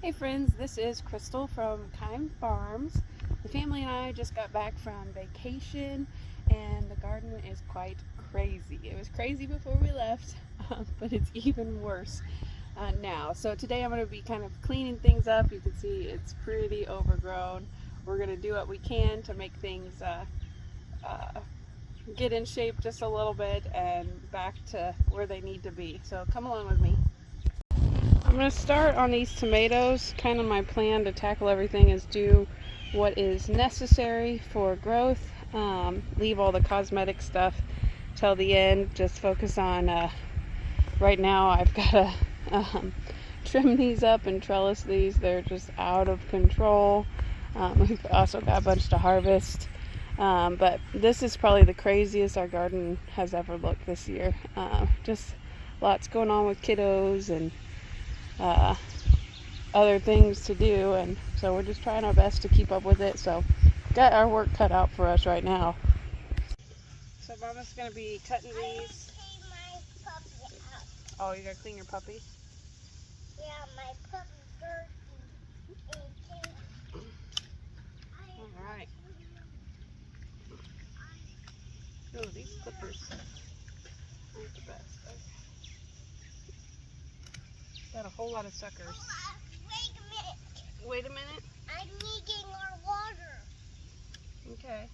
Hey friends, this is Crystal from Keim Farms. The family and I just got back from vacation and the garden is quite crazy. It was crazy before we left, but it's even worse now. So today I'm going to be kind of cleaning things up. You can see it's pretty overgrown. We're going to do what we can to make things get in shape just a little bit and back to where they need to be. So come along with me. I'm going to start on these tomatoes. Kind of my plan to tackle everything is do what is necessary for growth. Leave all the cosmetic stuff till the end. Just focus on, right now I've got to trim these up and trellis these. They're just out of control. We've also got a bunch to harvest. But this is probably the craziest our garden has ever looked this year. Just lots going on with kiddos and other things to do, and so we're just trying our best to keep up with it. So got our work cut out for us right now. So Mama's gonna be cutting these. My puppy up. Oh, you gotta clean your puppy? Yeah, my puppy's dirty and pink. Alright. Oh, these clippers aren't the best. Okay. Got a whole lot of suckers. Wait a minute. Wait a minute? I'm needing our water. Okay.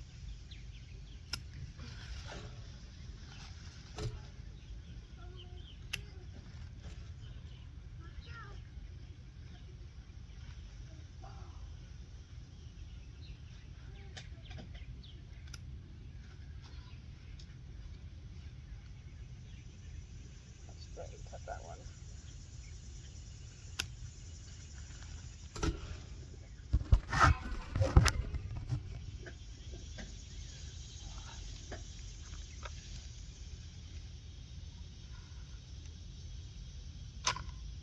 Let's go ahead and cut that one.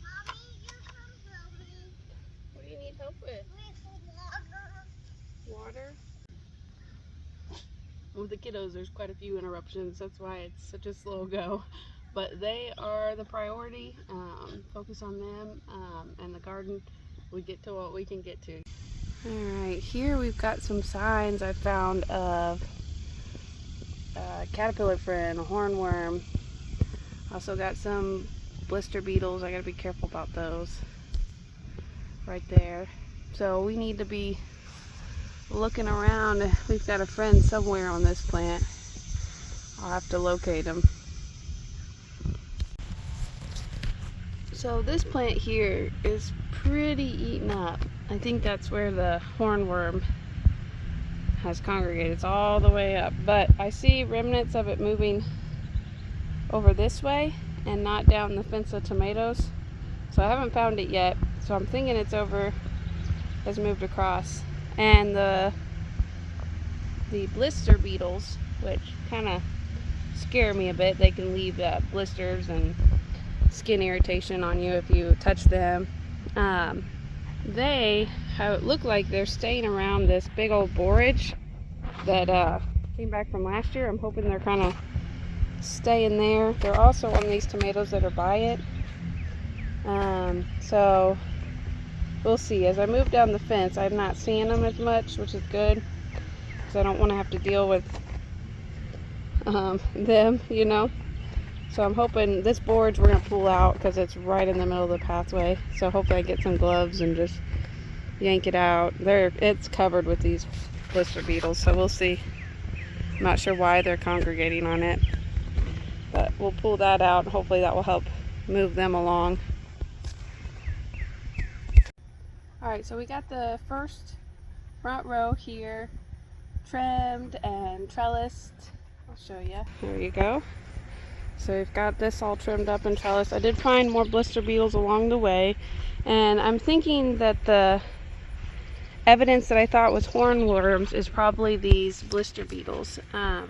Mommy, you come help me. What do you need help with? With water. Water? With the kiddos, there's quite a few interruptions. That's why it's such a slow go. But they are the priority. Focus on them and the garden. We get to what we can get to. Alright, here we've got some signs I found of a caterpillar friend, a hornworm. Also got some blister beetles. I gotta be careful about those. Right there. So we need to be looking around. We've got a friend somewhere on this plant. I'll have to locate him. So this plant here is pretty eaten up. I think that's where the hornworm has congregated. It's all the way up, but I see remnants of it moving over this way and not down the fence of tomatoes. So I haven't found it yet. So I'm thinking it's has moved across. And the blister beetles, which kind of scare me a bit, they can leave blisters and skin irritation on you if you touch them. They look like they're staying around this big old borage that came back from last year. I'm hoping they're kind of staying there. They're also on these tomatoes that are by it. So we'll see. As I move down the fence, I'm not seeing them as much, which is good, because I don't want to have to deal with them, you know. So I'm hoping this borage we're going to pull out because it's right in the middle of the pathway. So hopefully I get some gloves and just yank it out. It's covered with these blister beetles, so we'll see. I'm not sure why they're congregating on it, but we'll pull that out. Hopefully that will help move them along. Alright, so we got the first front row here trimmed and trellised. I'll show you. There you go. So we've got this all trimmed up and trellised. I did find more blister beetles along the way, and I'm thinking that the evidence that I thought was hornworms is probably these blister beetles. I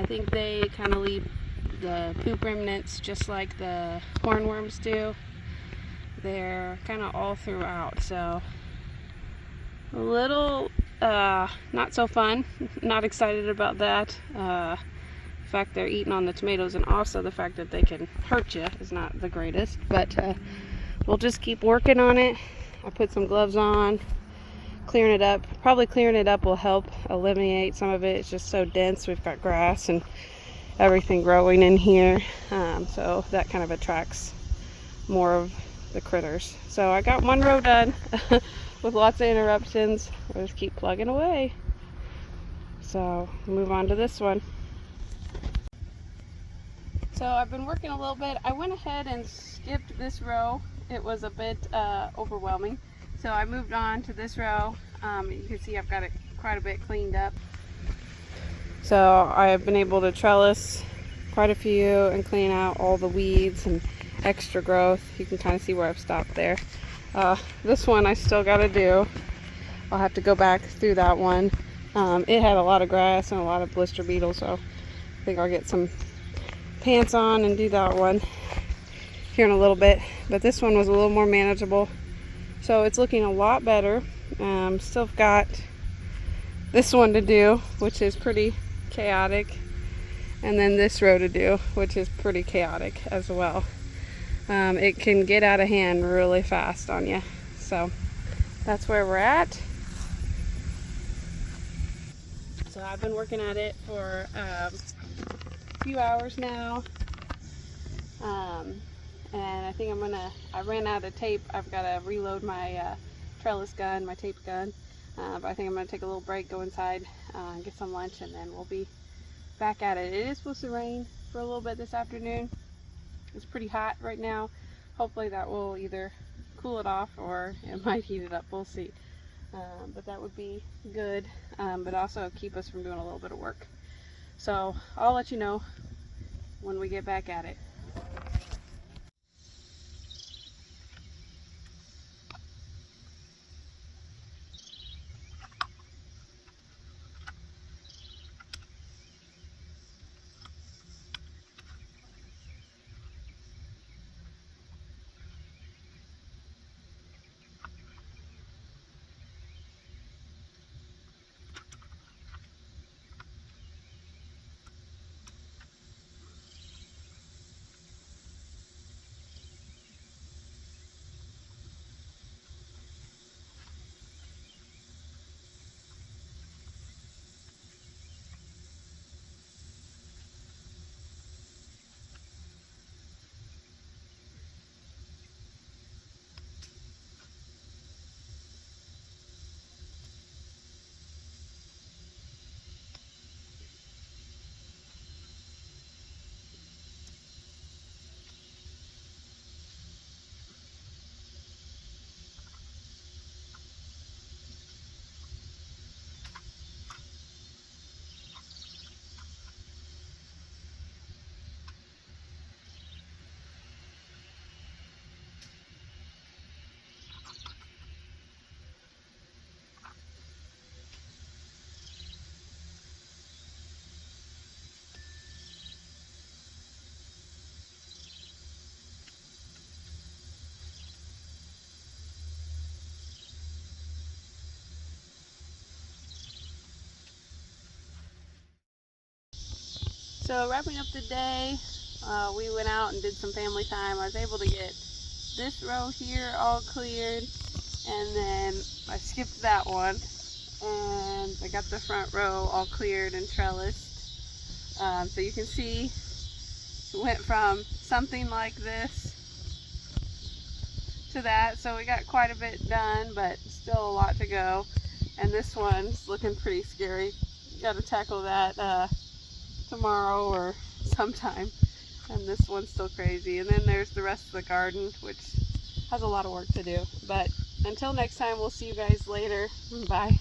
think they kind of leave the poop remnants just like the hornworms do. They're kind of all throughout, so a little not so fun. Not excited about that. The fact they're eating on the tomatoes, and also the fact that they can hurt you is not the greatest, but we'll just keep working on it. I put some gloves on, clearing it up. Probably clearing it up will help eliminate some of it. It's just so dense. We've got grass and everything growing in here, so that kind of attracts more of the critters. So I got one row done with lots of interruptions. We'll just keep plugging away. So move on to this one. So I've been working a little bit. I went ahead and skipped this row. It was a bit overwhelming. So I moved on to this row. You can see I've got it quite a bit cleaned up. So I've been able to trellis quite a few and clean out all the weeds and extra growth. You can kind of see where I've stopped there. This one I still got to do. I'll have to go back through that one. It had a lot of grass and a lot of blister beetles, so I think I'll get some pants on and do that one here in a little bit. But this one was a little more manageable, so it's looking a lot better. Still got this one to do, which is pretty chaotic, and then this row to do, which is pretty chaotic as well. It can get out of hand really fast on you. So that's where we're at. So I've been working at it for a few hours now, and I think I ran out of tape. I've got to reload my trellis gun, my tape gun, but I think I'm going to take a little break, go inside, get some lunch, and then we'll be back at it. It is supposed to rain for a little bit this afternoon. It's pretty hot right now. Hopefully that will either cool it off or it might heat it up. We'll see. But that would be good, but also keep us from doing a little bit of work. So I'll let you know when we get back at it. So wrapping up the day, we went out and did some family time. I was able to get this row here all cleared, and then I skipped that one, and I got the front row all cleared and trellised. So you can see it went from something like this to that. So we got quite a bit done, but still a lot to go. And this one's looking pretty scary. Got to tackle that tomorrow or sometime. And this one's still crazy. And then there's the rest of the garden, which has a lot of work to do. But until next time, we'll see you guys later. Bye.